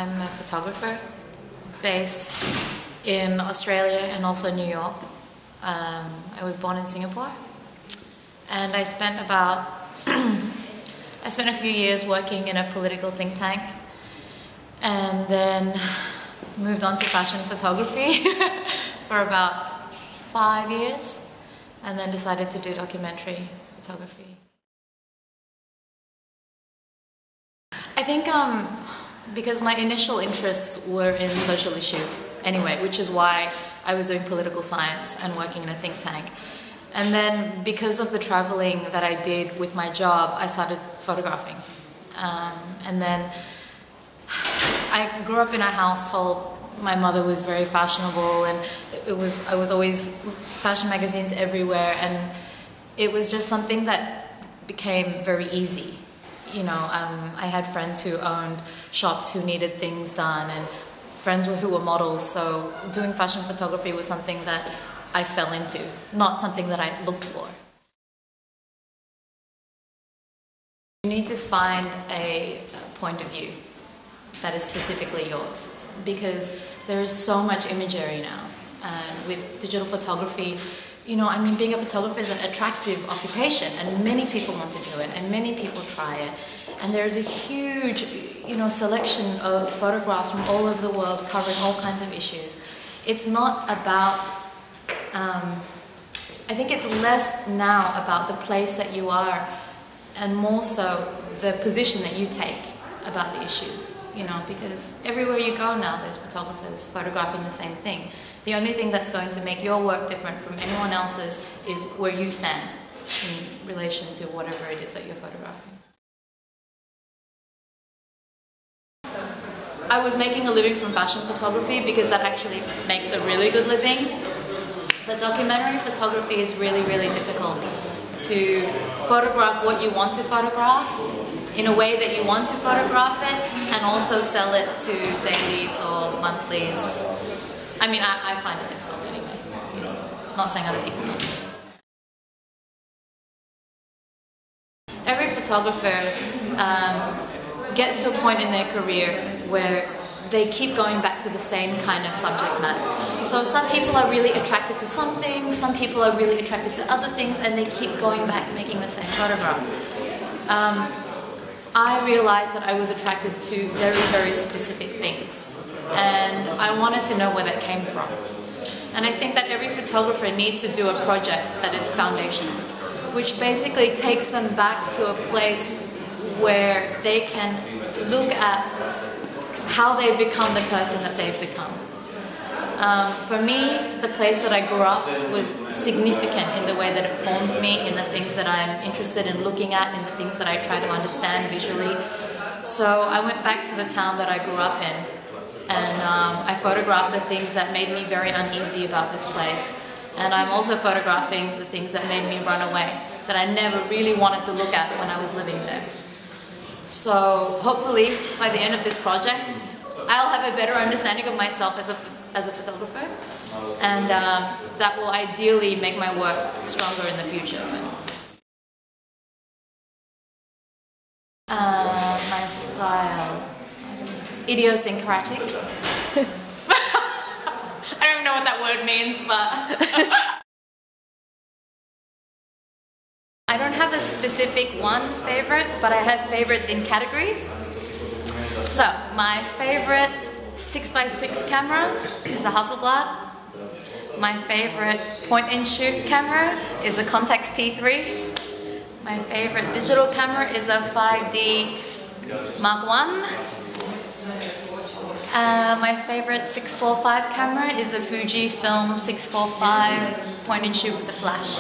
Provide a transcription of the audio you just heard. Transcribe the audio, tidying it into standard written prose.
I'm a photographer based in Australia and also New York. I was born in Singapore, and I spent a few years working in a political think tank, and then moved on to fashion photography for about 5 years, and then decided to do documentary photography. I think because my initial interests were in social issues anyway, which is why I was doing political science and working in a think tank. And then because of the traveling that I did with my job, I started photographing. And then I grew up in a household. My mother was very fashionable, and I was always fashion magazines everywhere, and it was just something that became very easy. You know, I had friends who owned shops who needed things done, and friends who were models, so doing fashion photography was something that I fell into, not something that I looked for. You need to find a point of view that is specifically yours, because there is so much imagery now. And with digital photography, you know, I mean, being a photographer is an attractive occupation, and many people want to do it, and many people try it. And there's a huge, you know, selection of photographs from all over the world covering all kinds of issues. It's not about, I think it's less now about the place that you are, and more so the position that you take about the issue. You know, because everywhere you go now, there's photographers photographing the same thing. The only thing that's going to make your work different from anyone else's is where you stand in relation to whatever it is that you're photographing. I was making a living from fashion photography because that actually makes a really good living. But documentary photography is really, really difficult to photograph what you want to photograph in a way that you want to photograph it, and also sell it to dailies or monthlies. I mean, I find it difficult anyway, you know, not saying other people don't. Every photographer gets to a point in their career where they keep going back to the same kind of subject matter. So some people are really attracted to some things, some people are really attracted to other things, and they keep going back making the same photograph. I realized that I was attracted to very, very specific things, and I wanted to know where that came from. And I think that every photographer needs to do a project that is foundational, which basically takes them back to a place where they can look at how they've become the person that they've become. For me, the place that I grew up was significant in the way that it formed me, in the things that I'm interested in looking at, in the things that I try to understand visually. So I went back to the town that I grew up in, and I photographed the things that made me very uneasy about this place. And I'm also photographing the things that made me run away, that I never really wanted to look at when I was living there. So hopefully, by the end of this project, I'll have a better understanding of myself as a photographer, and that will ideally make my work stronger in the future. My style, idiosyncratic. I don't even know what that word means, but I don't have a specific one favorite, but I have favorites in categories. So my favorite 6x6 camera is the Hasselblad. My favorite point-and-shoot camera is the Contax T3. My favorite digital camera is the 5D Mark I. My favorite 645 camera is the Fujifilm 645 point-and-shoot with the flash.